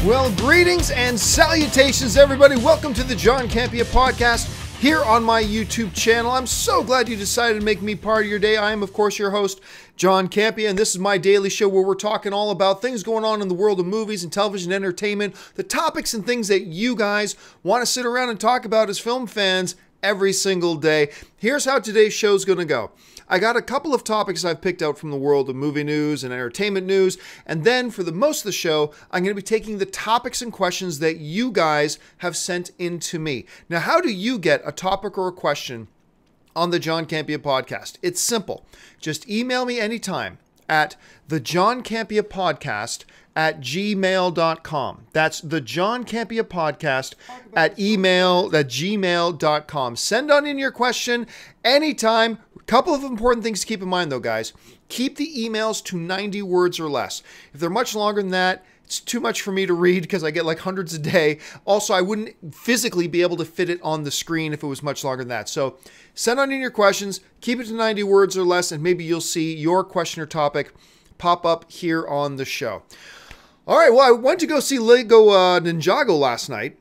Well, greetings and salutations, everybody. Welcome to the John Campea Podcast here on my YouTube channel. I'm so glad you decided to make me part of your day. I am, of course, your host, John Campea, and this is my daily show where we're talking all about things going on in the world of movies and television entertainment, the topics and things that you guys want to sit around and talk about as film fans every single day. Here's how today's show's going to go. I got a couple of topics I've picked out from the world of movie news and entertainment news, and then for the most of the show, I'm going to be taking the topics and questions that you guys have sent in to me. Now, how do you get a topic or a question on the John Campea Podcast? It's simple. Just email me anytime at the John Campea Podcast at gmail.com. That's the John Campea Podcast at gmail.com. Send on in your question anytime. A couple of important things to keep in mind though, guys. Keep the emails to 90 words or less. If they're much longer than that, it's too much for me to read because I get like hundreds a day. Also, I wouldn't physically be able to fit it on the screen if it was much longer than that. So send on in your questions, keep it to 90 words or less, and maybe you'll see your question or topic pop up here on the show. All right, well, I went to go see Lego Ninjago last night,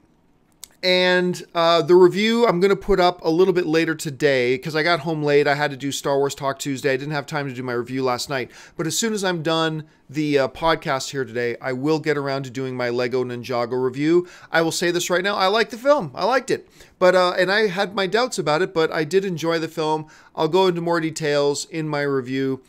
and the review I'm going to put up a little bit later today because I got home late. I had to do Star Wars Talk Tuesday. I didn't have time to do my review last night, but as soon as I'm done the podcast here today, I will get around to doing my Lego Ninjago review. I will say this right now, I liked the film. I liked it, but and I had my doubts about it, but I did enjoy the film. I'll go into more details in my review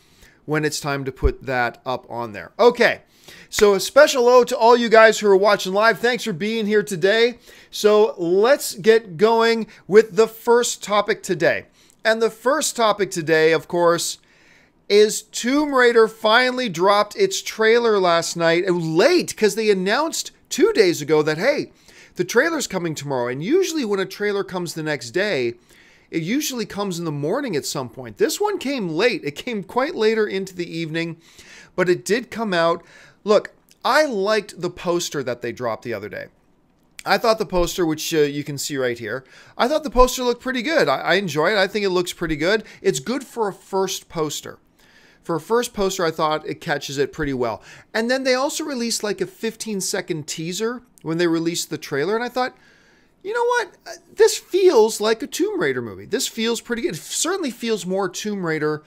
when it's time to put that up on there. Okay. So a special hello to all you guys who are watching live. Thanks for being here today. So let's get going with the first topic today. And the first topic today, of course, is Tomb Raider finally dropped its trailer last night. It was late because they announced 2 days ago that, hey, the trailer's coming tomorrow. And usually when a trailer comes the next day, it usually comes in the morning at some point. This one came late. It came quite later into the evening, but it did come out. Look, I liked the poster that they dropped the other day. I thought the poster, which you can see right here, I thought the poster looked pretty good. I enjoy it. I think it looks pretty good. It's good for a first poster. For a first poster, I thought it catches it pretty well. And then they also released like a 15-second teaser when they released the trailer. And I thought, you know what? This feels like a Tomb Raider movie. This feels pretty good. It certainly feels more Tomb Raider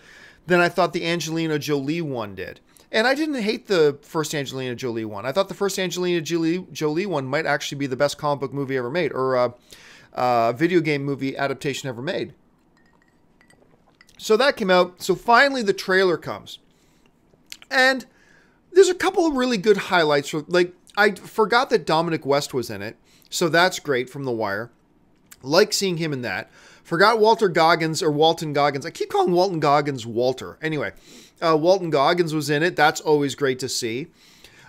than I thought the Angelina Jolie one did. And I didn't hate the first Angelina Jolie one. I thought the first Angelina Jolie one might actually be the best comic book movie ever made, or video game movie adaptation ever made. So that came out. So finally the trailer comes. And there's a couple of really good highlights. Like, I forgot that Dominic West was in it. So that's great from The Wire. Like seeing him in that. Forgot Walton Goggins. I keep calling Walton Goggins Walter. Anyway, Walton Goggins was in it. That's always great to see.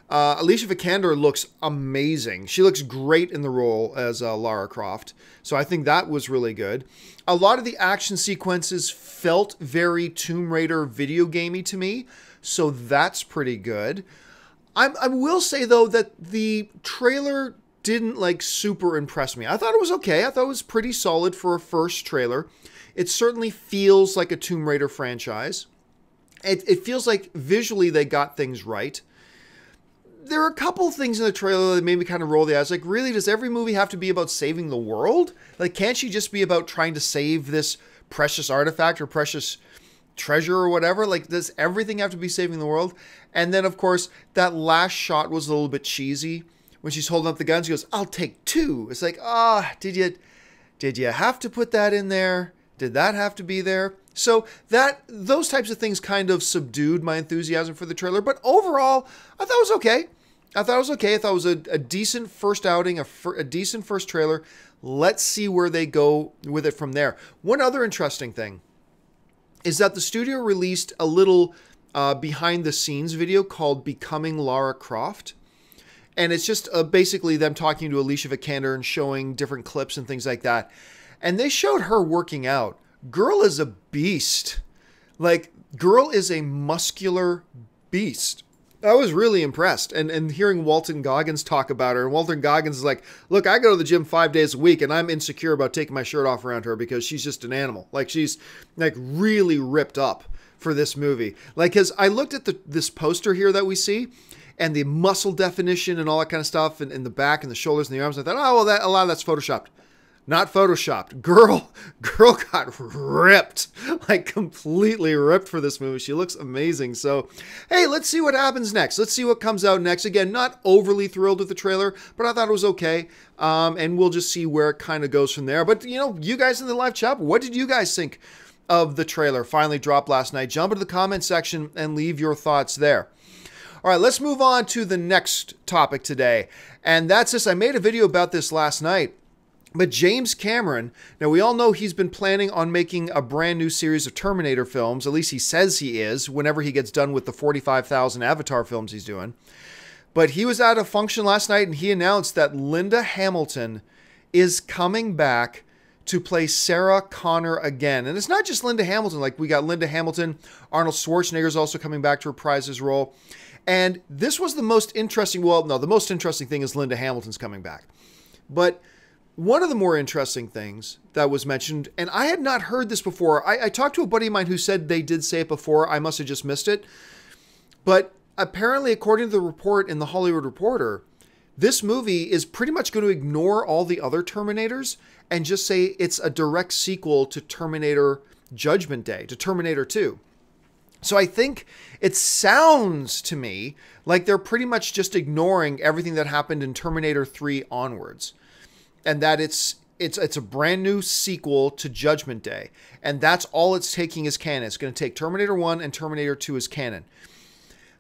Alicia Vikander looks amazing. She looks great in the role as Lara Croft. So I think that was really good. A lot of the action sequences felt very Tomb Raider video gamey to me. So that's pretty good. I will say, though, that the trailer didn't like super impress me. I thought it was okay. I thought it was pretty solid for a first trailer. It certainly feels like a Tomb Raider franchise. It feels like visually they got things right. There are a couple of things in the trailer that made me kind of roll the eyes. Like, really, does every movie have to be about saving the world? Like, can't she just be about trying to save this precious artifact or precious treasure or whatever? Like, does everything have to be saving the world? And then, of course, that last shot was a little bit cheesy. When she's holding up the gun, she goes, "I'll take two." It's like, did you have to put that in there? Did that have to be there? So those types of things kind of subdued my enthusiasm for the trailer. But overall, I thought it was okay. I thought it was a decent first outing, a decent first trailer. Let's see where they go with it from there. One other interesting thing is that the studio released a little behind the scenes video called Becoming Lara Croft. And it's just basically them talking to Alicia Vikander and showing different clips and things like that. And they showed her working out. Girl is a beast. Like, girl is a muscular beast. I was really impressed. And hearing Walton Goggins talk about her. And Walton Goggins is like, look, I go to the gym 5 days a week and I'm insecure about taking my shirt off around her because she's just an animal. Like, she's like really ripped up for this movie. Like, because I looked at this poster here that we see. and the muscle definition and all that kind of stuff in the back and the shoulders and the arms. I thought, oh, well, a lot of that's Photoshopped. Not Photoshopped. Girl got ripped, like completely ripped for this movie. She looks amazing. So, hey, let's see what happens next. Let's see what comes out next. Again, not overly thrilled with the trailer, but I thought it was okay. And we'll just see where it kind of goes from there. But, you guys in the live chat, what did you guys think of the trailer? Finally dropped last night. Jump into the comment section and leave your thoughts there. All right, let's move on to the next topic today. And that's this. I made a video about this last night. But James Cameron, now we all know he's been planning on making a brand new series of Terminator films. At least he says he is, whenever he gets done with the 45,000 Avatar films he's doing. But he was at a function last night and he announced that Linda Hamilton is coming back to play Sarah Connor again. And it's not just Linda Hamilton. Like, we got Linda Hamilton, Arnold Schwarzenegger's also coming back to reprise his role. And this was the most interesting, well, no, the most interesting thing is Linda Hamilton's coming back. But one of the more interesting things that was mentioned, and I had not heard this before. I talked to a buddy of mine who said they did say it before. I must have just missed it. But apparently, according to the report in The Hollywood Reporter, this movie is pretty much going to ignore all the other Terminators and just say it's a direct sequel to Terminator Judgment Day, to Terminator 2. So I think it sounds to me like they're pretty much just ignoring everything that happened in Terminator 3 onwards. And that it's a brand new sequel to Judgment Day. And that's all it's taking as canon. It's going to take Terminator 1 and Terminator 2 as canon.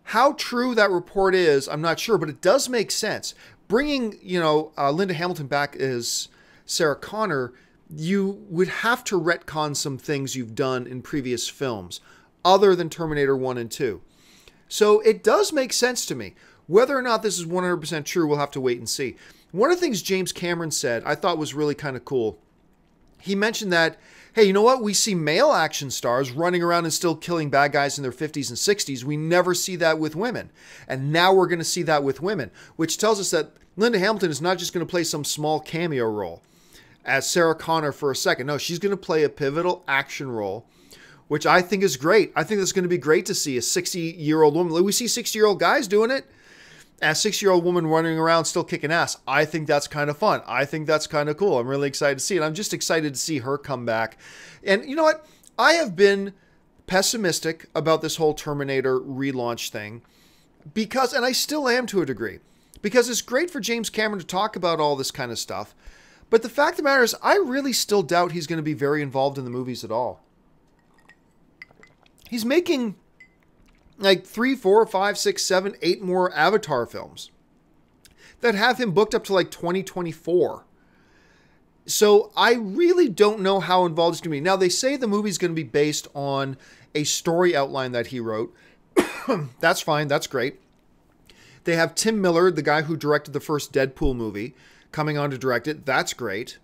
How true that report is, I'm not sure, but it does make sense. Bringing, Linda Hamilton back as Sarah Connor, you would have to retcon some things you've done in previous films, other than Terminator 1 and 2. So it does make sense to me. Whether or not this is 100% true, we'll have to wait and see. One of the things James Cameron said I thought was really kind of cool. He mentioned that, hey, you know what? We see male action stars running around and still killing bad guys in their 50s and 60s. We never see that with women. And now we're going to see that with women, which tells us that Linda Hamilton is not just going to play some small cameo role as Sarah Connor for a second. No, she's going to play a pivotal action role, which I think is great. I think that's going to be great to see a 60-year-old woman. We see 60-year-old guys doing it. As a 60-year-old woman running around still kicking ass. I think that's kind of fun. I think that's kind of cool. I'm really excited to see it. I'm just excited to see her come back. And you know what? I have been pessimistic about this whole Terminator relaunch thing because, and I still am to a degree, because it's great for James Cameron to talk about all this kind of stuff. But the fact of the matter is, I really still doubt he's going to be very involved in the movies at all. He's making like 3, 4, 5, 6, 7, 8 more Avatar films that have him booked up to like 2024. So I really don't know how involved he's going to be. Now, they say the movie's going to be based on a story outline that he wrote. That's fine. That's great. They have Tim Miller, the guy who directed the first Deadpool movie, coming on to direct it. That's great.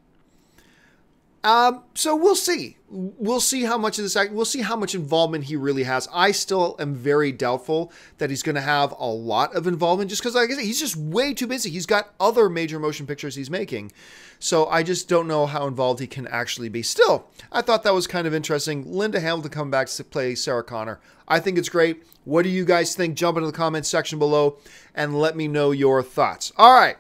So we'll see. We'll see how much of this. We'll see how much involvement he really has. I still am very doubtful that he's going to have a lot of involvement, just because, like I said, he's just way too busy. He's got other major motion pictures he's making, so I just don't know how involved he can actually be. Still, I thought that was kind of interesting. Linda Hamilton coming back to play Sarah Connor. I think it's great. What do you guys think? Jump into the comments section below and let me know your thoughts. All right.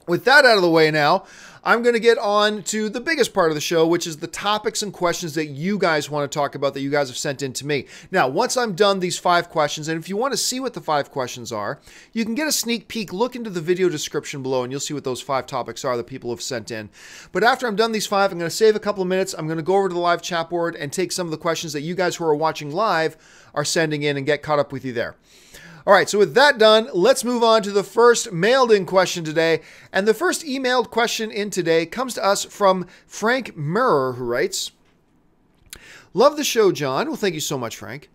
With that out of the way now, I'm going to get on to the biggest part of the show, which is the topics and questions that you guys want to talk about, that you guys have sent in to me. Now, once I'm done these 5 questions, and if you want to see what the 5 questions are, you can get a sneak peek. Look into the video description below, and you'll see what those 5 topics are that people have sent in. But after I'm done these 5, I'm going to save a couple of minutes. I'm going to go over to the live chat board and take some of the questions that you guys who are watching live are sending in and get caught up with you there. All right, so with that done, let's move on to the first mailed-in question today. And the first emailed question in today comes to us from Frank Mehrer, who writes, "Love the show, John." Well, thank you so much, Frank.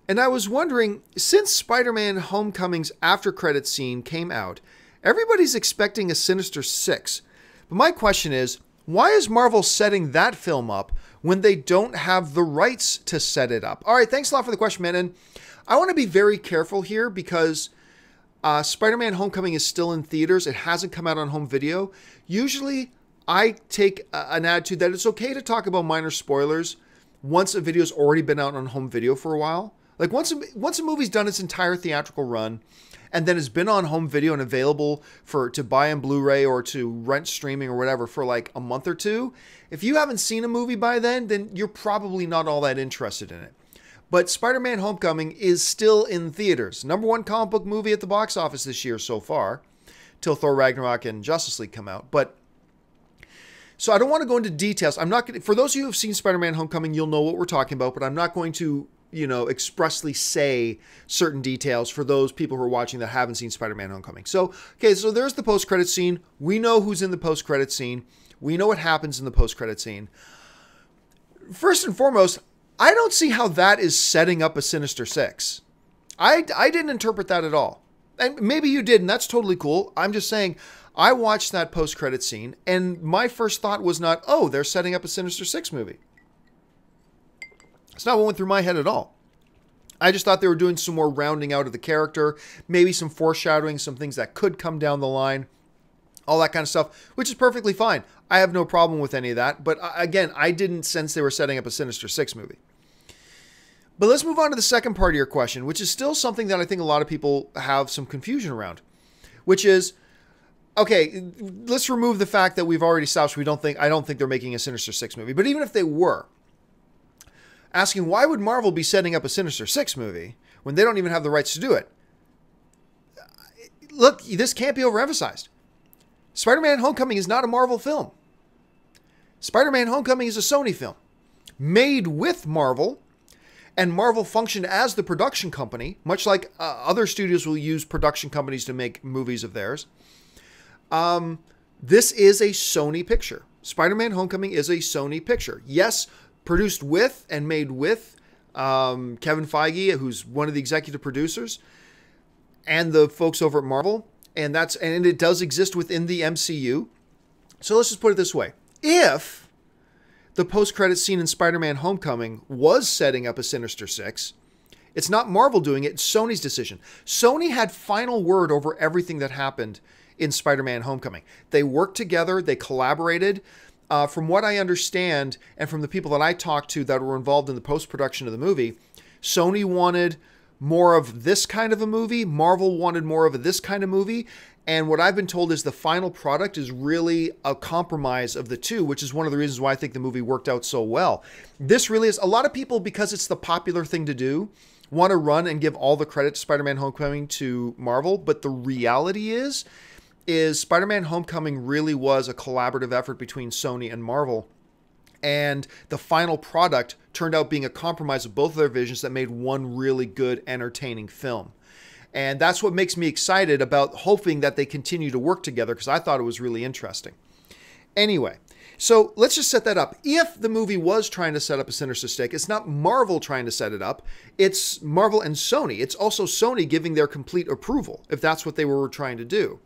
"And I was wondering, since Spider-Man Homecoming's after-credits scene came out, everybody's expecting a Sinister Six. But my question is, why is Marvel setting that film up when they don't have the rights to set it up?" All right, thanks a lot for the question, man. And I want to be very careful here because Spider-Man Homecoming is still in theaters. It hasn't come out on home video. Usually, I take an attitude that it's okay to talk about minor spoilers once a video's already been out on home video for a while. Like once a movie's done its entire theatrical run and then has been on home video and available to buy on Blu-ray or to rent streaming or whatever for like a month or two, if you haven't seen a movie by then you're probably not all that interested in it. But Spider-Man Homecoming is still in theaters. #1 comic book movie at the box office this year so far, till Thor Ragnarok and Justice League come out. But so I don't want to go into details. I'm not going to, for those of you who have seen Spider-Man Homecoming, you'll know what we're talking about, but I'm not going to, expressly say certain details for those people who are watching that haven't seen Spider-Man Homecoming. So, okay, so there's the post-credit scene. We know who's in the post-credit scene. We know what happens in the post-credit scene. First and foremost, I don't see how that is setting up a Sinister Six. I didn't interpret that at all. And maybe you did, and that's totally cool. I'm just saying, I watched that post-credit scene, and my first thought was not, oh, they're setting up a Sinister Six movie. It's not what went through my head at all. I just thought they were doing some more rounding out of the character, maybe some foreshadowing, some things that could come down the line, all that kind of stuff, which is perfectly fine. I have no problem with any of that. But again, I didn't sense they were setting up a Sinister Six movie. But let's move on to the second part of your question, which is still something that I think a lot of people have some confusion around, which is, okay, let's remove the fact that we've already established I don't think they're making a Sinister Six movie. But even if they were, asking why would Marvel be setting up a Sinister Six movie when they don't even have the rights to do it? Look, this can't be overemphasized. Spider-Man Homecoming is not a Marvel film. Spider-Man Homecoming is a Sony film made with Marvel, and Marvel functioned as the production company, much like other studios will use production companies to make movies of theirs. This is a Sony picture. Spider-Man Homecoming is a Sony picture. Yes, produced with and made with Kevin Feige, who's one of the executive producers, and the folks over at Marvel. And it does exist within the MCU. So let's just put it this way. If the post-credit scene in Spider-Man Homecoming was setting up a Sinister Six, it's not Marvel doing it, it's Sony's decision. Sony had final word over everything that happened in Spider-Man Homecoming. They worked together, they collaborated. From what I understand, and from the people that I talked to that were involved in the post-production of the movie, Sony wanted more of this kind of a movie. Marvel wanted more of this kind of movie. And what I've been told is the final product is really a compromise of the two, which is one of the reasons why I think the movie worked out so well. This really is, a lot of people, because it's the popular thing to do, want to run and give all the credit to Spider-Man Homecoming to Marvel. But the reality is Spider-Man Homecoming really was a collaborative effort between Sony and Marvel. And the final product turned out being a compromise of both of their visions that made one really good, entertaining film. And that's what makes me excited about hoping that they continue to work together, because I thought it was really interesting. Anyway, so let's just set that up. If the movie was trying to set up a Sinister Six, it's not Marvel trying to set it up. It's Marvel and Sony. It's also Sony giving their complete approval, if that's what they were trying to do.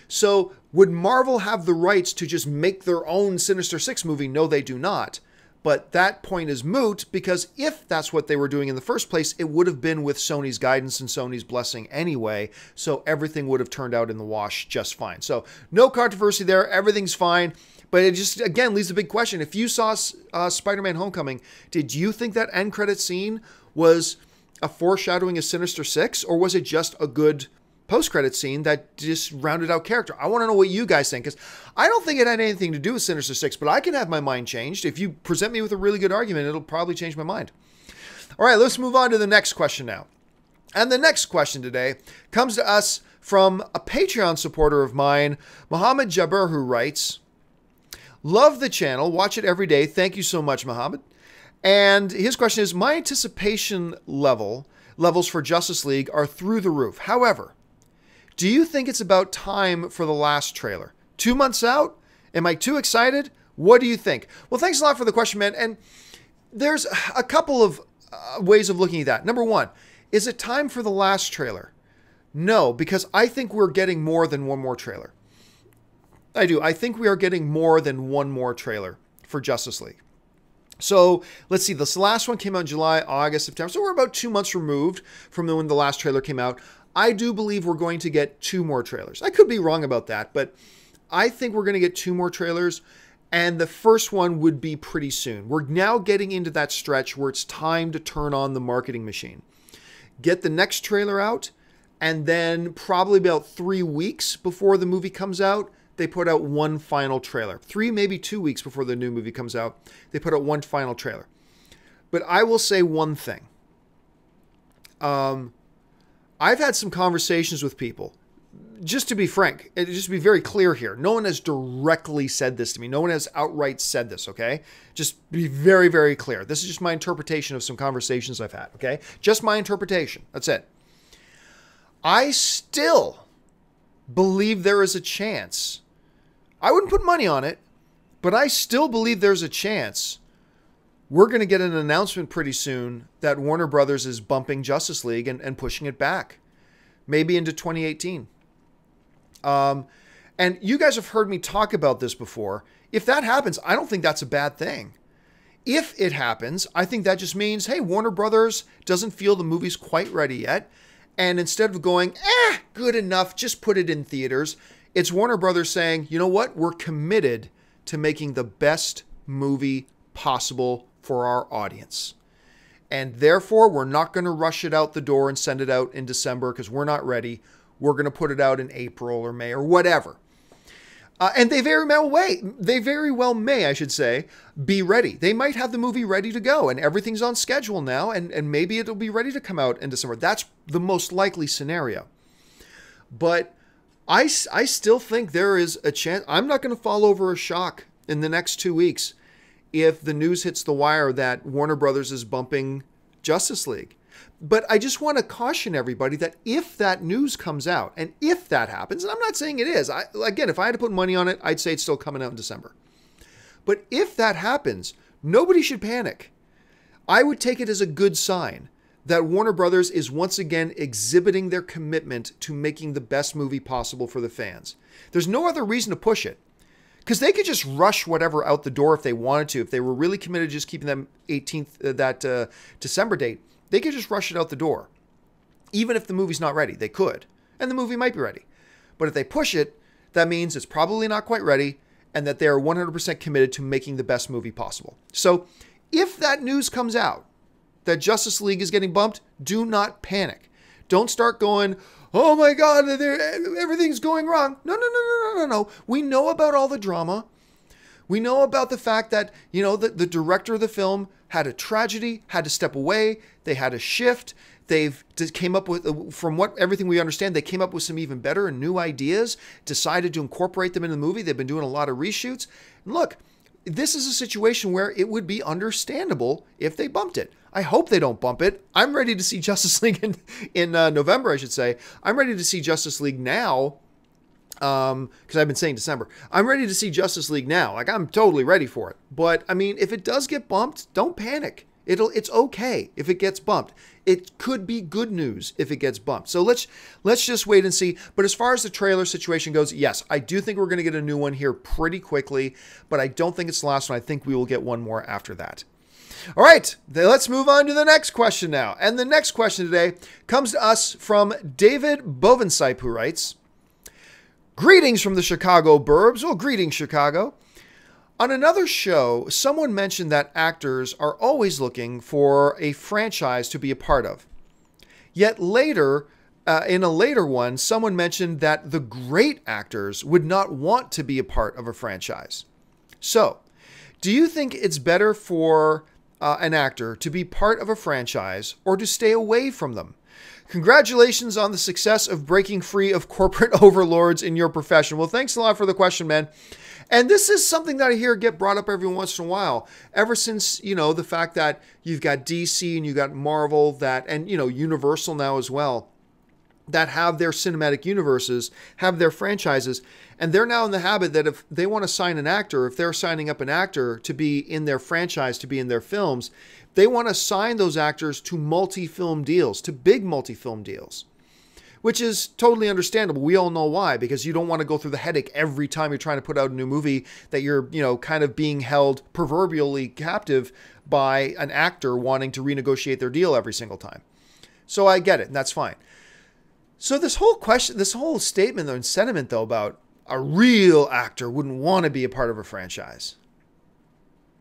So would Marvel have the rights to just make their own Sinister Six movie? No, they do not. But that point is moot, because if that's what they were doing in the first place, it would have been with Sony's guidance and Sony's blessing anyway. So everything would have turned out in the wash just fine. So no controversy there. Everything's fine. But it just, again, leaves a big question. If you saw Spider-Man Homecoming, did you think that end credit scene was a foreshadowing of Sinister Six, or was it just a good post-credit scene that just rounded out character? I want to know what you guys think, because I don't think it had anything to do with Sinister Six, but I can have my mind changed. If you present me with a really good argument, it'll probably change my mind. All right, let's move on to the next question now. And the next question today comes to us from a Patreon supporter of mine, Mohammed Jabber, who writes, "Love the channel, watch it every day. Thank you so much, Mohammed." And his question is, my anticipation levels for Justice League are through the roof. However, do you think it's about time for the last trailer? 2 months out? Am I too excited? What do you think? Well, thanks a lot for the question, man. And there's a couple of ways of looking at that. Number one, is it time for the last trailer? No, because I think we're getting more than one more trailer. I do. I think we are getting more than one more trailer for Justice League. So let's see, this last one came out in July, August, September. So we're about 2 months removed from when the last trailer came out. I do believe we're going to get 2 more trailers. I could be wrong about that, but I think we're going to get 2 more trailers. And the first one would be pretty soon. We're now getting into that stretch where it's time to turn on the marketing machine. Get the next trailer out, and then probably about 3 weeks before the movie comes out, they put out one final trailer. 3, maybe 2 weeks before the new movie comes out, they put out one final trailer. But I will say one thing. I've had some conversations with people. Just to be frank, just to be very clear here, no one has directly said this to me. No one has outright said this, okay? Just be very, very clear. This is just my interpretation of some conversations I've had, okay? Just my interpretation. That's it. I still believe there is a chance. I wouldn't put money on it, but I still believe there's a chance we're going to get an announcement pretty soon that Warner Brothers is bumping Justice League and pushing it back, maybe into 2018. And you guys have heard me talk about this before. If that happens, I don't think that's a bad thing. If it happens, I think that just means, hey, Warner Brothers doesn't feel the movie's quite ready yet. And instead of going, good enough, just put it in theaters, it's Warner Brothers saying, you know what? We're committed to making the best movie possible for our audience. And therefore, we're not going to rush it out the door and send it out in December because we're not ready. We're going to put it out in April or May or whatever. And they very well may, I should say, be ready. They might have the movie ready to go and everything's on schedule now, and maybe it'll be ready to come out in December. That's the most likely scenario. But I still think there is a chance. I'm not going to fall over a shock in the next 2 weeks if the news hits the wire that Warner Brothers is bumping Justice League. But I just want to caution everybody that if that news comes out, and if that happens, and I'm not saying it is, again, if I had to put money on it, I'd say it's still coming out in December. But if that happens, nobody should panic. I would take it as a good sign that Warner Brothers is once again exhibiting their commitment to making the best movie possible for the fans. There's no other reason to push it. Because they could just rush whatever out the door if they wanted to. If they were really committed to just keeping them 18th, that December date, they could just rush it out the door. Even if the movie's not ready, they could. And the movie might be ready. But if they push it, that means it's probably not quite ready and that they're 100% committed to making the best movie possible. So if that news comes out that Justice League is getting bumped, do not panic. Don't start going, oh my God, everything's going wrong. No. We know about all the drama. We know about the fact that, the director of the film had a tragedy, had to step away. They had a shift. They've came up with, from everything we understand, they came up with some even better and new ideas, decided to incorporate them in the movie. They've been doing a lot of reshoots. And look, this is a situation where it would be understandable if they bumped it. I hope they don't bump it. I'm ready to see Justice League in November, I should say. I'm ready to see Justice League now, because I've been saying December. I'm ready to see Justice League now. Like, I'm totally ready for it. But, I mean, if it does get bumped, don't panic. It's okay if it gets bumped. It could be good news if it gets bumped. So let's just wait and see. But as far as the trailer situation goes, yes, I do think we're going to get a new one here pretty quickly, but I don't think it's the last one. I think we will get one more after that. All right, then let's move on to the next question now. And the next question today comes to us from David Bovensiep, who writes, greetings from the Chicago burbs. Well, greetings, Chicago. On another show, someone mentioned that actors are always looking for a franchise to be a part of. Yet later, in a later one, someone mentioned that the great actors would not want to be a part of a franchise. So, do you think it's better for an actor to be part of a franchise or to stay away from them? Congratulations on the success of breaking free of corporate overlords in your profession. Well, thanks a lot for the question, man. And this is something that I hear get brought up every once in a while. Ever since, the fact that you've got DC and you've got Marvel and Universal now as well, that have their cinematic universes, have their franchises, and they're now in the habit that if they want to sign an actor, if they're signing up an actor to be in their franchise, to be in their films, they want to sign those actors to multi-film deals, to big multi-film deals, which is totally understandable. We all know why, because you don't want to go through the headache every time you're trying to put out a new movie that you're, kind of being held proverbially captive by an actor wanting to renegotiate their deal every single time. So I get it, and that's fine. So this whole question, this whole statement and sentiment, though, about a real actor wouldn't want to be a part of a franchise.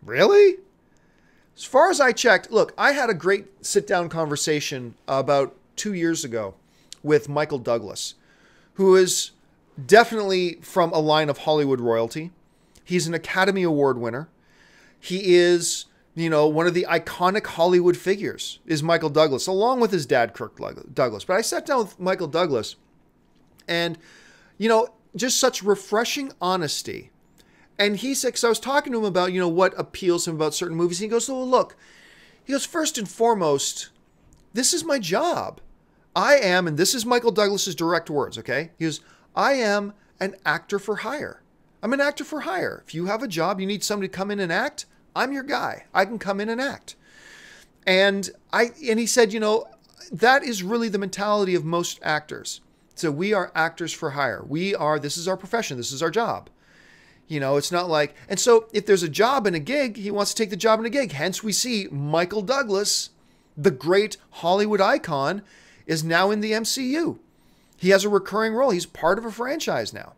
Really? As far as I checked, look, I had a great sit-down conversation about 2 years ago with Michael Douglas, who is definitely from a line of Hollywood royalty. He's an Academy Award winner. He is, one of the iconic Hollywood figures is Michael Douglas, along with his dad, Kirk Douglas. But I sat down with Michael Douglas and, just such refreshing honesty. And he said, because I was talking to him about, what appeals to him about certain movies. And he goes, oh, look, first and foremost, this is my job. I am, and this is Michael Douglas's direct words, okay? He goes, I am an actor for hire. I'm an actor for hire. If you have a job, you need somebody to come in and act, I'm your guy. I can come in and act. And he said, that is really the mentality of most actors. So we are actors for hire. This is our profession. This is our job. It's not like, and so if there's a job and a gig, he wants to take the job and a gig. Hence we see Michael Douglas, the great Hollywood icon, is now in the MCU. He has a recurring role. He's part of a franchise now.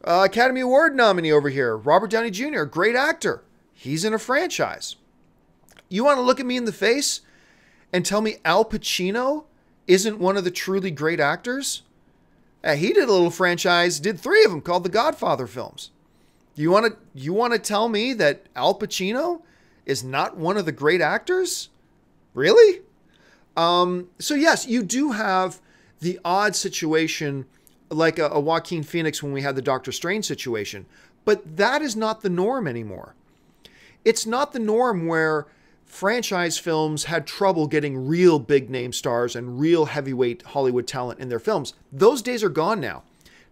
Academy Award nominee over here, Robert Downey Jr., great actor. He's in a franchise. You want to look at me in the face and tell me Al Pacino isn't one of the truly great actors? He did a little franchise, did 3 of them called the Godfather films. You want to tell me that Al Pacino is not one of the great actors? Really? So yes, you do have the odd situation like a Joaquin Phoenix when we had the Doctor Strange situation, but that is not the norm anymore. It's not the norm where franchise films had trouble getting real big name stars and real heavyweight Hollywood talent in their films. Those days are gone now.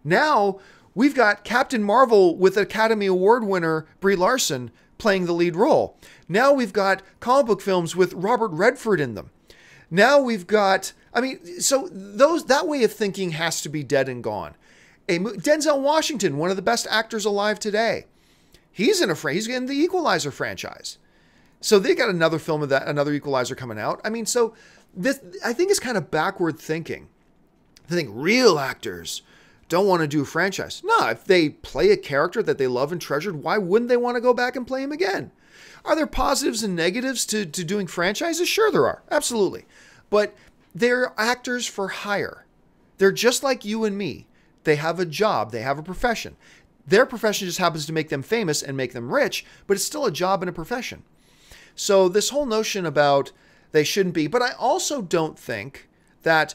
Now we've got Captain Marvel with Academy Award winner Brie Larson playing the lead role. Now we've got comic book films with Robert Redford in them. Now we've got, so that way of thinking has to be dead and gone. Denzel Washington, one of the best actors alive today. He's in the Equalizer franchise. So they got another film of that, another Equalizer coming out. So this, I think, is kind of backward thinking. I think real actors don't want to do a franchise. No, if they play a character that they love and treasured, why wouldn't they want to go back and play him again? Are there positives and negatives to doing franchises? Sure there are. Absolutely. But they're actors for hire. They're just like you and me. They have a job. They have a profession. Their profession just happens to make them famous and make them rich, but it's still a job and a profession. So this whole notion about they shouldn't be, but I also don't think that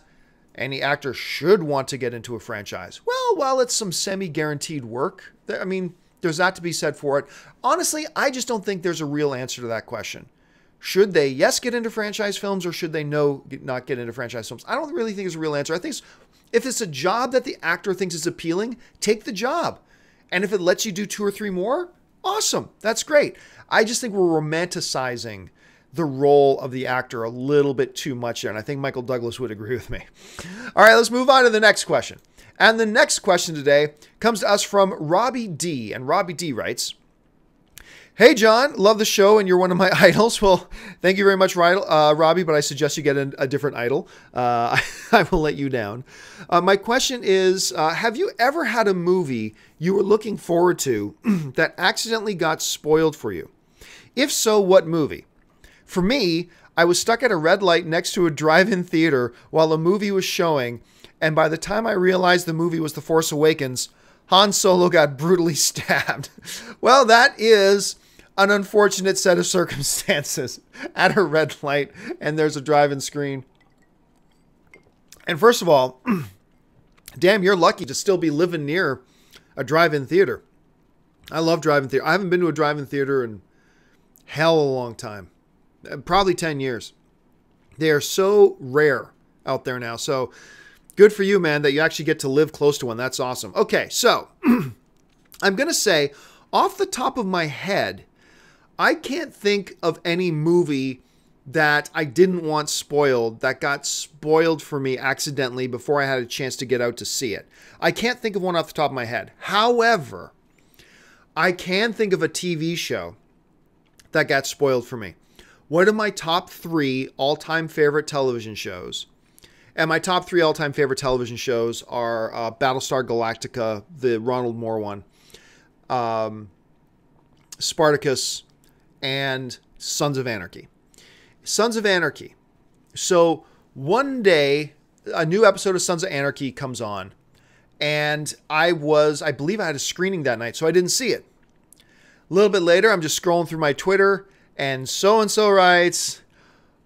any actor should want to get into a franchise. Well, while it's some semi-guaranteed work, there's that to be said for it. Honestly, I just don't think there's a real answer to that question. Should they, yes, get into franchise films, or should they not get into franchise films? I don't really think there's a real answer. I think if it's a job that the actor thinks is appealing, take the job. And if it lets you do 2 or 3 more, awesome. That's great. I just think we're romanticizing the role of the actor a little bit too much there. And I think Michael Douglas would agree with me. All right, let's move on to the next question. And the next question today comes to us from Robbie D. And Robbie D writes, hey, John, love the show and you're one of my idols. Well, thank you very much, Robbie, but I suggest you get a different idol. I will let you down. My question is, have you ever had a movie you were looking forward to that accidentally got spoiled for you? If so, what movie? For me, I was stuck at a red light next to a drive-in theater while a movie was showing, and by the time I realized the movie was The Force Awakens, Han Solo got brutally stabbed. Well, that is an unfortunate set of circumstances at a red light, and there's a drive-in screen. And first of all, damn, you're lucky to still be living near a drive-in theater. I love drive-in theater. I haven't been to a drive-in theater in hell a long time. Probably 10 years. They are so rare out there now. So good for you, man, that you actually get to live close to one. That's awesome. Okay, so I'm going to say, off the top of my head, I can't think of any movie that I didn't want spoiled that got spoiled for me accidentally before I had a chance to get out to see it. I can't think of one off the top of my head. However, I can think of a TV show that got spoiled for me. One of my top 3 all-time favorite television shows And my top 3 all-time favorite television shows are Battlestar Galactica, the Ronald Moore one, Spartacus, and Sons of Anarchy. Sons of Anarchy. So one day, a new episode of Sons of Anarchy comes on, and I believe I had a screening that night, so I didn't see it. A little bit later, I'm just scrolling through my Twitter, and so writes,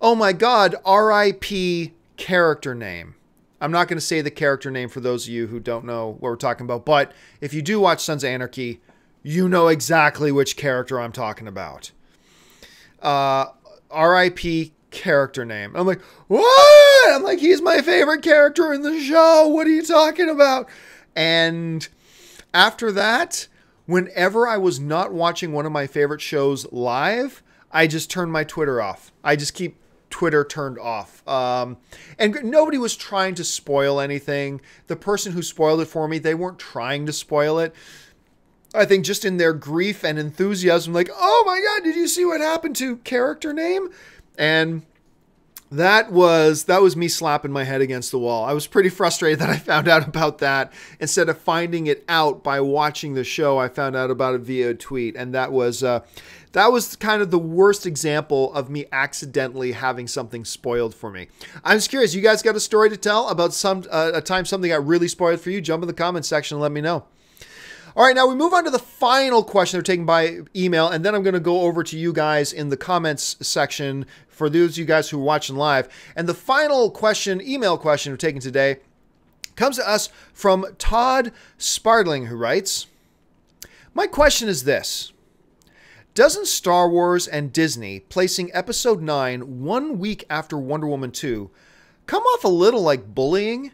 "Oh my God, R.I.P. character name." I'm not going to say the character name for those of you who don't know what we're talking about, but if you do watch Sons of Anarchy, you know exactly which character I'm talking about. R.I.P. character name. I'm like, what? I'm like, he's my favorite character in the show. What are you talking about? And after that, whenever I was not watching one of my favorite shows live, I just turned my Twitter off. I just keep Twitter turned off. And nobody was trying to spoil anything. The person who spoiled it for me, they weren't trying to spoil it. I think just in their grief and enthusiasm, like, oh my God, did you see what happened to character name? And that was me slapping my head against the wall. I was pretty frustrated that I found out about that. Instead of finding it out by watching the show, I found out about it via a tweet. And that was kind of the worst example of me accidentally having something spoiled for me. I'm just curious, you guys got a story to tell about a time something got really spoiled for you? Jump in the comments section and let me know. All right, now we move on to the final question they're taken by email, and then I'm going to go over to you guys in the comments section for those of you guys who are watching live. And the final question, email question we're taking today, comes to us from Todd Spartling, who writes, "My question is this. Doesn't Star Wars and Disney placing Episode 9 1 week after Wonder Woman 2 come off a little like bullying?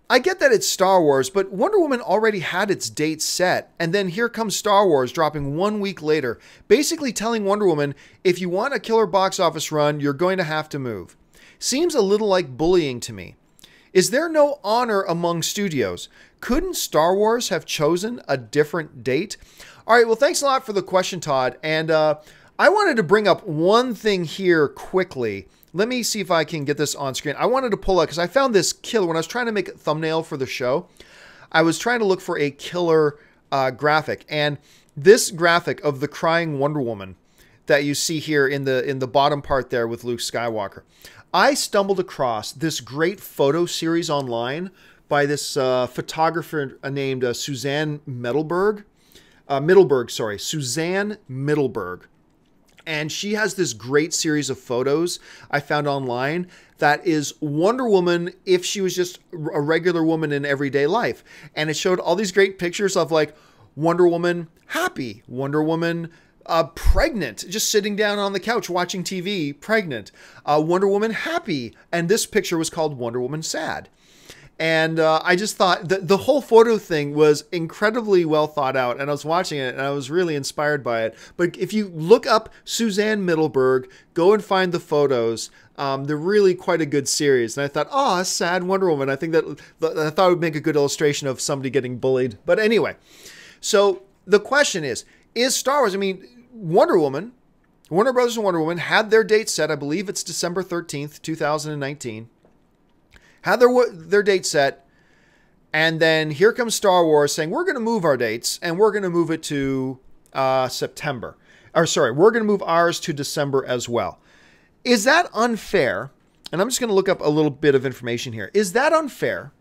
I get that it's Star Wars, but Wonder Woman already had its date set, and then here comes Star Wars dropping 1 week later, basically telling Wonder Woman, if you want a killer box office run, you're going to have to move. Seems a little like bullying to me. Is there no honor among studios? Couldn't Star Wars have chosen a different date?" All right, well, thanks a lot for the question, Todd. And I wanted to bring up one thing here quickly. Let me see if I can get this on screen. I wanted to pull up, because I found this killer. When I was trying to make a thumbnail for the show, I was trying to look for a killer graphic. And this graphic of the crying Wonder Woman that you see here in the bottom part there with Luke Skywalker, I stumbled across this great photo series online by this photographer named Suzanne Middleberg. Suzanne Middleberg. And she has this great series of photos I found online that is Wonder Woman if she was just a regular woman in everyday life. And it showed all these great pictures of like Wonder Woman happy, Wonder Woman pregnant, just sitting down on the couch watching TV, pregnant, Wonder Woman happy. And this picture was called Wonder Woman sad. And I just thought the whole photo thing was incredibly well thought out. And I was watching it and I was really inspired by it. But if you look up Suzanne Middleberg, go and find the photos. They're really quite a good series. And I thought, oh, a sad Wonder Woman. I thought it would make a good illustration of somebody getting bullied. But anyway, so the question is Star Wars, Wonder Woman, Warner Brothers and Wonder Woman had their date set. I believe it's December 13th, 2019. Had their date set, and then here comes Star Wars saying, we're going to move our dates, and we're going to move it to September. Or sorry, we're going to move ours to December as well. Is that unfair? And I'm just going to look up a little bit of information here. Is that unfair?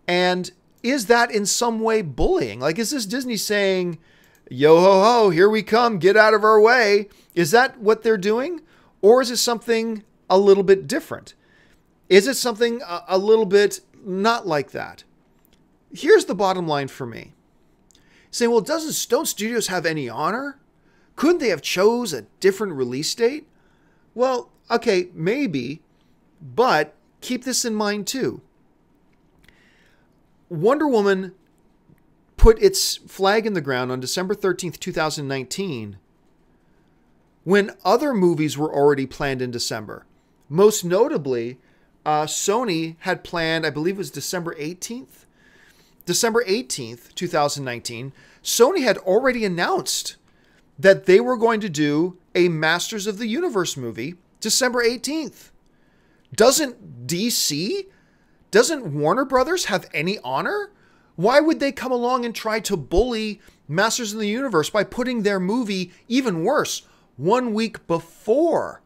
And is that in some way bullying? Like, is this Disney saying, yo ho ho, here we come, get out of our way? Is that what they're doing? Or is it something a little bit different? Is it something a little bit not like that? Here's the bottom line for me. Saying, well, don't studios have any honor? Couldn't they have chose a different release date? Well, okay, maybe, but keep this in mind too. Wonder Woman put its flag in the ground on December 13th, 2019, when other movies were already planned in December. Most notably, Sony had planned, I believe it was December 18th, 2019, Sony had already announced that they were going to do a Masters of the Universe movie December 18th. Doesn't DC Doesn't Warner Brothers have any honor? Why would they come along and try to bully Masters of the Universe by putting their movie, even worse, 1 week before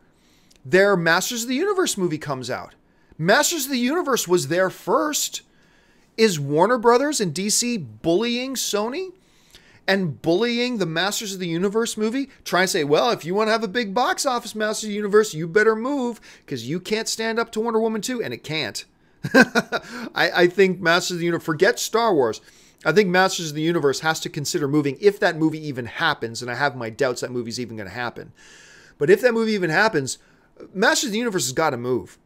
their Masters of the Universe movie comes out? Masters of the Universe was there first. Is Warner Brothers and DC bullying Sony and bullying the Masters of the Universe movie? Trying to say, well, if you want to have a big box office Masters of the Universe, you better move because you can't stand up to Wonder Woman 2, and it can't. I think Masters of the Universe, forget Star Wars, I think Masters of the Universe has to consider moving if that movie even happens, and I have my doubts that movie's even going to happen. But if that movie even happens, Masters of the Universe has got to move.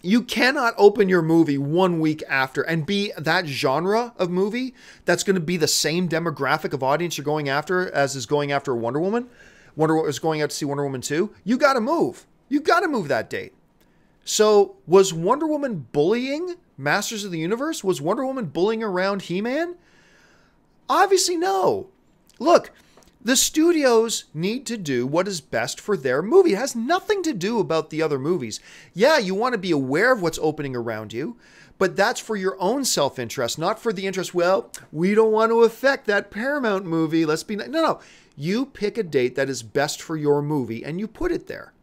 You cannot open your movie 1 week after and be that genre of movie that's going to be the same demographic of audience you're going after as is going after Wonder Woman. Wonder Woman is going out to see Wonder Woman 2. You got to move. You got to move that date. So was Wonder Woman bullying Masters of the Universe? Was Wonder Woman bullying around He-Man? Obviously no. Look, the studios need to do what is best for their movie. It has nothing to do about the other movies. Yeah, you want to be aware of what's opening around you, but that's for your own self-interest, not for the interest, well, we don't want to affect that Paramount movie. Let's be... No. You pick a date that is best for your movie and you put it there.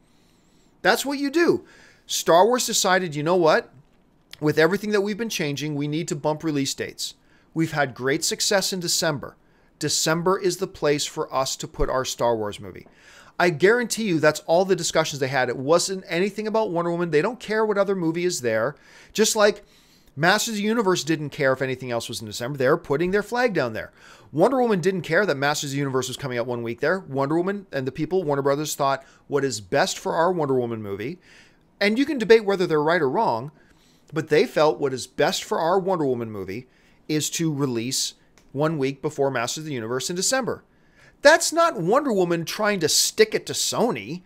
That's what you do. Star Wars decided, you know what? With everything that we've been changing, we need to bump release dates. We've had great success in December. December is the place for us to put our Star Wars movie. I guarantee you that's all the discussions they had. It wasn't anything about Wonder Woman. They don't care what other movie is there. Just like Masters of the Universe didn't care if anything else was in December. They're putting their flag down there. Wonder Woman didn't care that Masters of the Universe was coming out 1 week there. Wonder Woman and the people, Warner Brothers, thought what is best for our Wonder Woman movie. And you can debate whether they're right or wrong, but they felt what is best for our Wonder Woman movie is to release 1 week before Masters of the Universe in December. That's not Wonder Woman trying to stick it to Sony.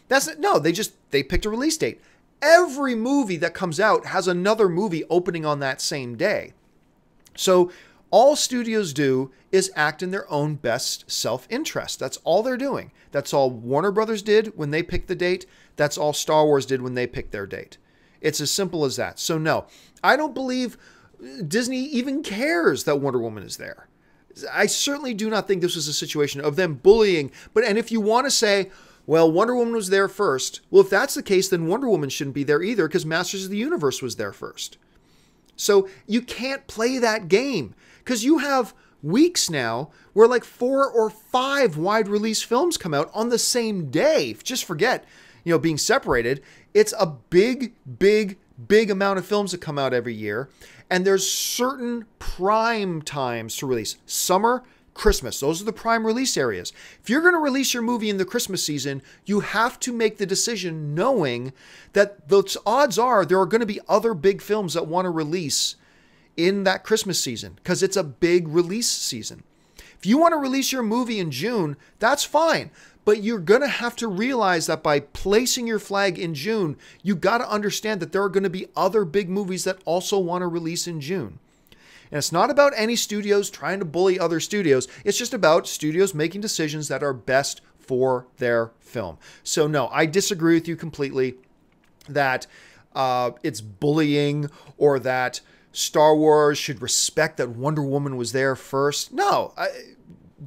They picked a release date. Every movie that comes out has another movie opening on that same day. So all studios do is act in their own best self-interest. That's all they're doing. That's all Warner Brothers did when they picked the date. That's all Star Wars did when they picked their date. It's as simple as that. So no, I don't believe Disney even cares that Wonder Woman is there. I certainly do not think this was a situation of them bullying. And if you want to say, well, Wonder Woman was there first. Well, if that's the case, then Wonder Woman shouldn't be there either because Masters of the Universe was there first. So you can't play that game because you have weeks now where like 4 or 5 wide release films come out on the same day. Just forget, being separated. It's a big amount of films that come out every year. And there's certain prime times to release. Summer, Christmas. Those are the prime release areas. If you're going to release your movie in the Christmas season, you have to make the decision knowing that the odds are there are going to be other big films that want to release in that Christmas season because it's a big release season. If you want to release your movie in June, that's fine. But you're going to have to realize that by placing your flag in June, you got to understand that there are going to be other big movies that also want to release in June. And it's not about any studios trying to bully other studios. It's just about studios making decisions that are best for their film. So no, I disagree with you completely that it's bullying or that Star Wars should respect that Wonder Woman was there first. No,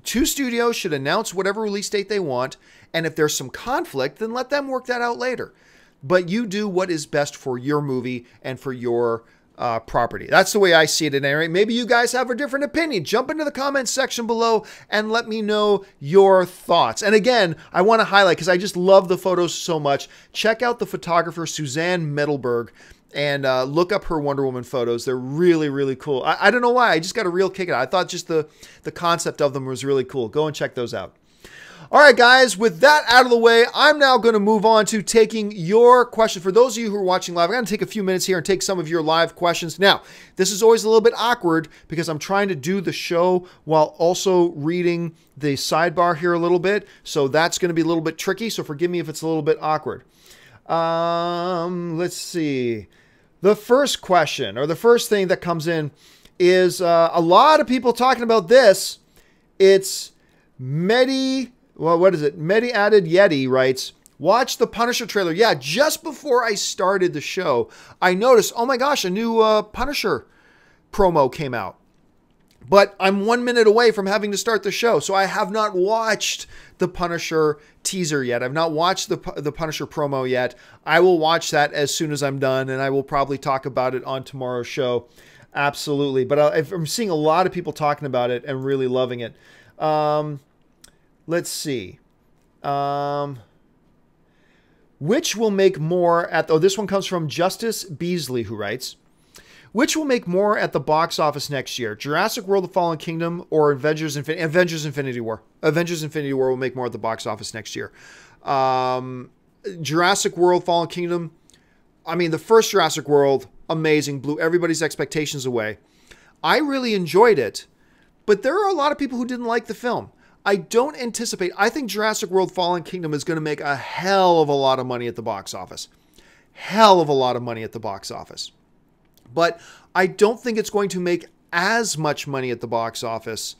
two studios should announce whatever release date they want. And if there's some conflict, then let them work that out later. But you do what is best for your movie and for your property. That's the way I see it at any rate. Maybe you guys have a different opinion. Jump into the comments section below and let me know your thoughts. And again, I want to highlight, because I just love the photos so much, check out the photographer Suzanne Medelberg and look up her Wonder Woman photos. They're really, really cool. I don't know why. I just got a real kick out. I thought just the concept of them was really cool. Go and check those out. All right, guys, with that out of the way, I'm now going to move on to taking your questions. For those of you who are watching live, I'm going to take a few minutes here and take some of your live questions. Now, this is always a little bit awkward because I'm trying to do the show while also reading the sidebar here a little bit. So that's going to be a little bit tricky. So forgive me if it's a little bit awkward. Let's see. The first question, or the first thing that comes in, is a lot of people talking about this. It's Medi added Yeti writes, Watch the Punisher trailer. Yeah, just before I started the show, I noticed, oh my gosh, a new Punisher promo came out. But I'm 1 minute away from having to start the show, so I have not watched the Punisher teaser yet. I've not watched the Punisher promo yet. I will watch that as soon as I'm done, and I will probably talk about it on tomorrow's show. Absolutely. But I'm seeing a lot of people talking about it and really loving it. Let's see. Which will make more at... Oh, this one comes from Justice Beasley, who writes... Which will make more at the box office next year? Jurassic World: The Fallen Kingdom or Avengers Infinity War? Avengers Infinity War will make more at the box office next year. Jurassic World: Fallen Kingdom. I mean, the first Jurassic World, amazing, blew everybody's expectations away. I really enjoyed it, but there are a lot of people who didn't like the film. I think Jurassic World: Fallen Kingdom is going to make a hell of a lot of money at the box office. Hell of a lot of money at the box office. But I don't think it's going to make as much money at the box office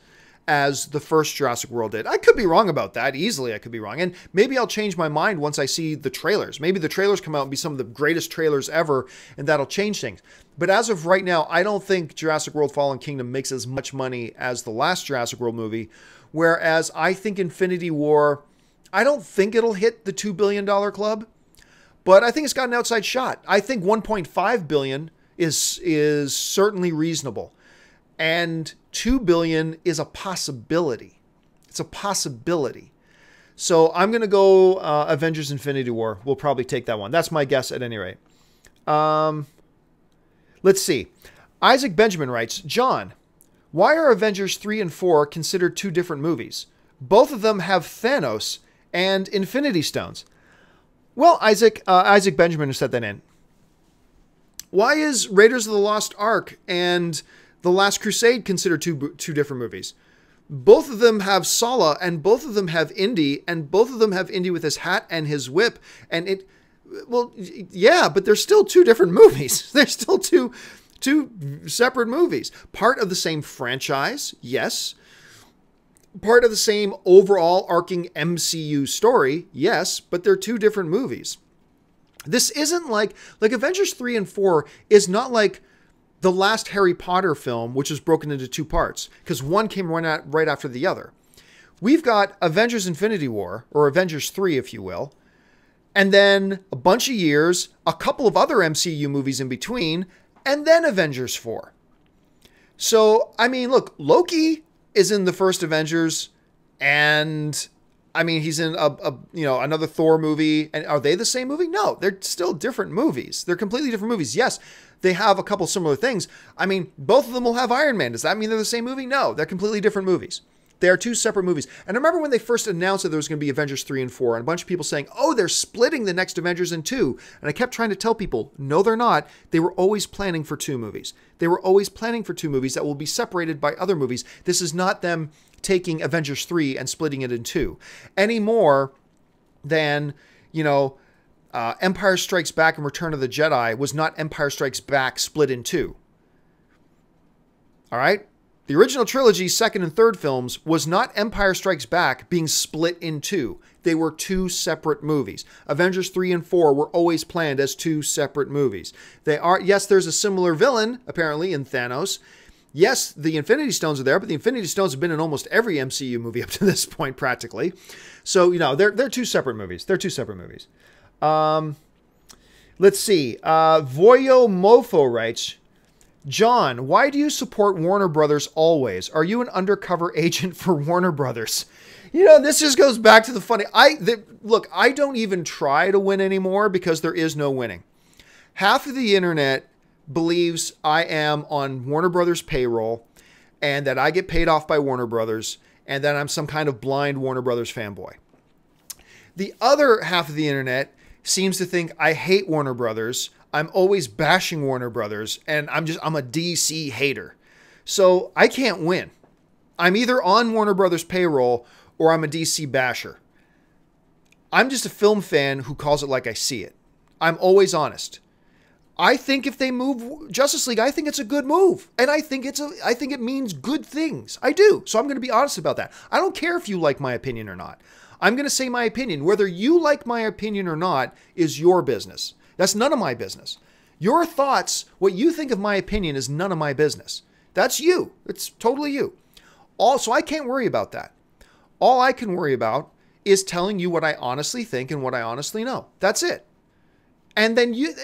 as the first Jurassic World did. I could be wrong about that. Easily I could be wrong. And maybe I'll change my mind once I see the trailers. Maybe the trailers come out and be some of the greatest trailers ever, and that'll change things. But as of right now, I don't think Jurassic World: Fallen Kingdom makes as much money as the last Jurassic World movie. Whereas I think Infinity War, I don't think it'll hit the $2 billion club, but I think it's got an outside shot. I think $1.5 billion is certainly reasonable. And $2 billion is a possibility. It's a possibility. So I'm going to go Avengers Infinity War. We'll probably take that one. That's my guess at any rate. Let's see. Isaac Benjamin writes, John, why are Avengers 3 and 4 considered two different movies? Both of them have Thanos and Infinity Stones. Well, Isaac Benjamin has said that in. Why is Raiders of the Lost Ark and The Last Crusade considered two different movies? Both of them have Sala, and both of them have Indy, and both of them have Indy with his hat and his whip. And well, yeah, but they're still two different movies. They're still two separate movies. Part of the same franchise, yes. Part of the same overall arcing MCU story, yes, but they're two different movies. This isn't like Avengers 3 and 4 is not like the last Harry Potter film, which is broken into two parts, because one came right after the other. We've got Avengers Infinity War, or Avengers 3, if you will, and then a bunch of years, a couple of other MCU movies in between, and then Avengers 4. So, I mean, look, Loki is in the first Avengers, and I mean, he's in another Thor movie. And are they the same movie? No, they're still different movies. They're completely different movies. Yes, they have a couple similar things. I mean, both of them will have Iron Man. Does that mean they're the same movie? No, they're completely different movies. They are two separate movies. And I remember when they first announced that there was going to be Avengers 3 and 4, and a bunch of people saying, oh, they're splitting the next Avengers in two. And I kept trying to tell people, no, they're not. They were always planning for two movies. They were always planning for two movies that will be separated by other movies. This is not them taking Avengers 3 and splitting it in two, any more than, Empire Strikes Back and Return of the Jedi was not Empire Strikes Back split in two. All right? The original trilogy's second and third films was not Empire Strikes Back being split in two. They were two separate movies. Avengers 3 and 4 were always planned as two separate movies. Yes, there's a similar villain, apparently, in Thanos. Yes, the Infinity Stones are there, but the Infinity Stones have been in almost every MCU movie up to this point, practically. So, they're two separate movies. They're two separate movies. Let's see. Voyo Mofo writes, John, why do you support Warner Brothers always? Are you an undercover agent for Warner Brothers? This just goes back to the funny. Look, I don't even try to win anymore because there is no winning. Half of the internet believes I am on Warner Brothers payroll and that I get paid off by Warner Brothers and that I'm some kind of blind Warner Brothers fanboy. The other half of the internet seems to think I hate Warner Brothers. I'm always bashing Warner Brothers and I'm a DC hater. So I can't win. I'm either on Warner Brothers payroll or I'm a DC basher. I'm just a film fan who calls it like I see it. I'm always honest. I think if they move Justice League, I think it's a good move. And I think it means good things. I do. So I'm going to be honest about that. I don't care if you like my opinion or not. I'm going to say my opinion. Whether you like my opinion or not is your business. That's none of my business. Your thoughts, what you think of my opinion is none of my business. That's you. It's totally you. So I can't worry about that. All I can worry about is telling you what I honestly think and what I honestly know. That's it. And then you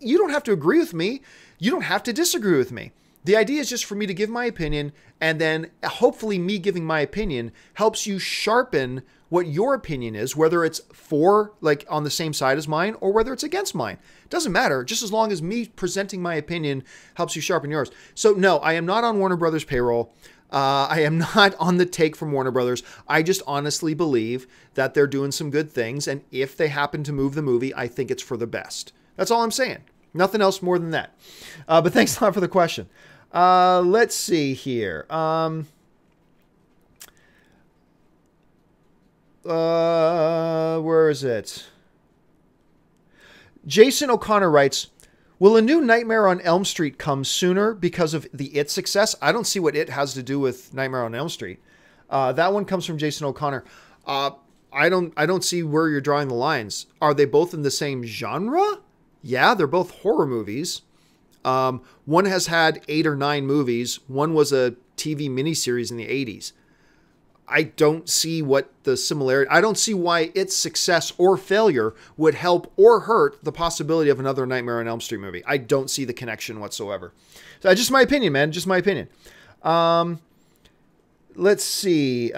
don't have to agree with me. You don't have to disagree with me. The idea is just for me to give my opinion, and then hopefully me giving my opinion helps you sharpen what your opinion is, whether it's on the same side as mine or whether it's against mine. It doesn't matter, just as long as me presenting my opinion helps you sharpen yours. So no, I am not on Warner Brothers payroll. I am not on the take from Warner Brothers. I just honestly believe that they're doing some good things, and if they happen to move the movie, I think it's for the best. That's all I'm saying. Nothing else more than that. But thanks a lot for the question. Let's see here. Where is it? Jason O'Connor writes, will a new Nightmare on Elm Street come sooner because of the It success? I don't see what It has to do with Nightmare on Elm Street. That one comes from Jason O'Connor. I don't see where you're drawing the lines. Are they both in the same genre? Yeah, they're both horror movies. One has had 8 or 9 movies. One was a TV miniseries in the 80s. I don't see what the similarity... I don't see why its success or failure would help or hurt the possibility of another Nightmare on Elm Street movie. I don't see the connection whatsoever. So just my opinion, man. Just my opinion. Let's see.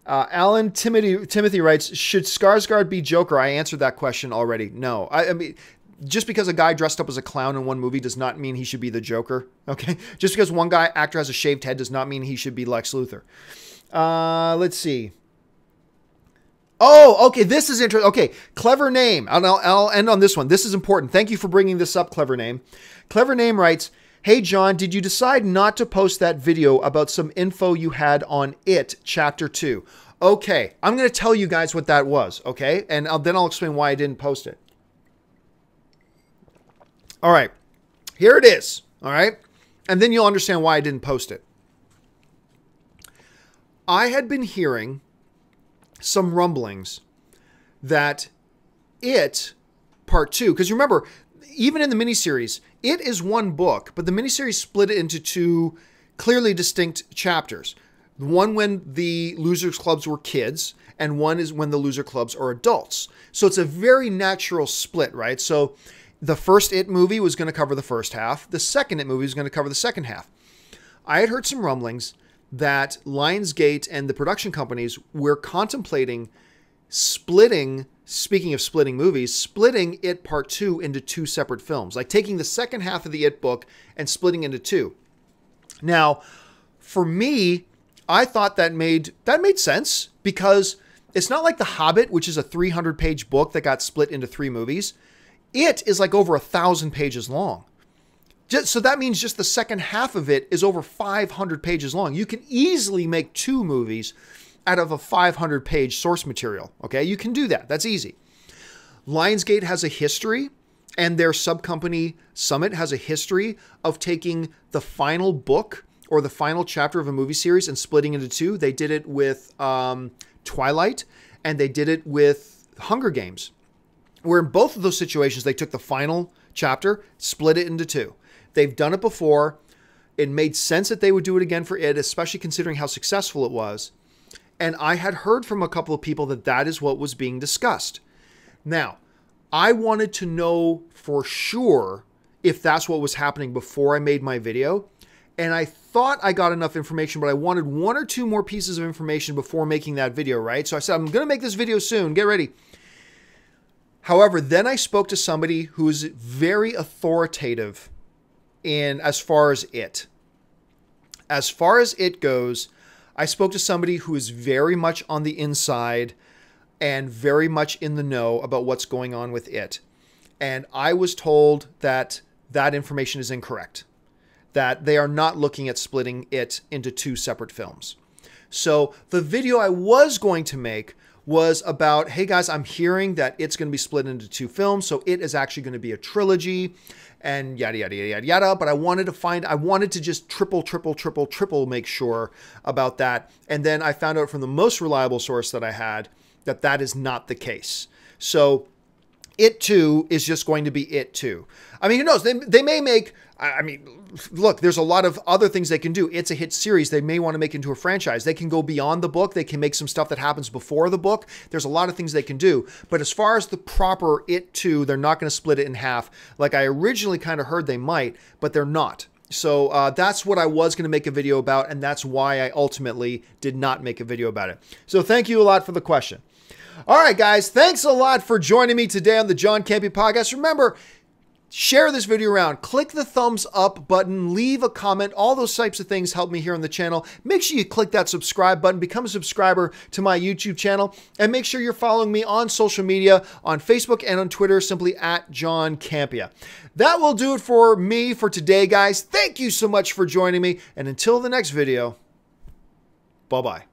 Alan Timothy writes, should Skarsgård be Joker? I answered that question already. No. I mean... Just because a guy dressed up as a clown in one movie does not mean he should be the Joker. Okay. Just because one actor has a shaved head does not mean he should be Lex Luthor. Let's see. Oh, okay. This is interesting. Okay. Clever Name. I'll end on this one. This is important. Thank you for bringing this up, Clever Name. Clever Name writes, hey, John, did you decide not to post that video about some info you had on It Chapter 2? Okay. I'm going to tell you guys what that was. Okay. And then I'll explain why I didn't post it. All right, here it is. All right. And then you'll understand why I didn't post it. I had been hearing some rumblings that It Part 2, because remember, even in the miniseries, It is one book, but the miniseries split it into 2 clearly distinct chapters. One when the Losers Clubs were kids, and one is when the Loser Clubs are adults. So it's a very natural split, right? So the first It movie was going to cover the first half. The second It movie was going to cover the second half. I had heard some rumblings that Lionsgate and the production companies were contemplating splitting, speaking of splitting movies, splitting It Part 2 into 2 separate films. Like taking the second half of the It book and splitting into 2. Now, for me, I thought that made sense because it's not like The Hobbit, which is a 300-page book that got split into 3 movies. It is like over 1,000 pages long. So that means just the second half of it is over 500 pages long. You can easily make 2 movies out of a 500-page source material. Okay, you can do that. That's easy. Lionsgate has a history, and their subcompany Summit has a history of taking the final book or the final chapter of a movie series and splitting into 2. They did it with Twilight, and they did it with Hunger Games. Where in both of those situations, they took the final chapter, split it into 2. They've done it before. It made sense that they would do it again for It, especially considering how successful it was. And I had heard from a couple of people that that is what was being discussed. Now, I wanted to know for sure if that's what was happening before I made my video. And I thought I got enough information, but I wanted 1 or 2 more pieces of information before making that video, right? So I said, I'm going to make this video soon. Get ready. However, then I spoke to somebody who is very authoritative in as far as It. As far as It goes, I spoke to somebody who is very much on the inside and very much in the know about what's going on with It. And I was told that that information is incorrect, that they are not looking at splitting It into 2 separate films. So the video I was going to make was about, hey guys, I'm hearing that it's going to be split into 2 films. So it is actually going to be a trilogy and yada, yada, yada, yada, yada. But I wanted to just triple make sure about that. And then I found out from the most reliable source that I had that that is not the case. So It 2 is just going to be It 2. I mean, who knows? They may make, I mean, look, there's a lot of other things they can do. It's a hit series. They may want to make into a franchise. They can go beyond the book. They can make some stuff that happens before the book. There's a lot of things they can do. But as far as the proper It 2, they're not going to split it in half like I originally kind of heard they might, but they're not. So that's what I was going to make a video about, and that's why I ultimately did not make a video about it. So thank you a lot for the question. All right, guys, thanks a lot for joining me today on the John Campea Podcast. Remember, share this video around, click the thumbs up button, leave a comment. All those types of things help me here on the channel. Make sure you click that subscribe button, become a subscriber to my YouTube channel, and make sure you're following me on social media, on Facebook and on Twitter, simply at John Campea. That will do it for me for today, guys. Thank you so much for joining me, and until the next video, bye-bye.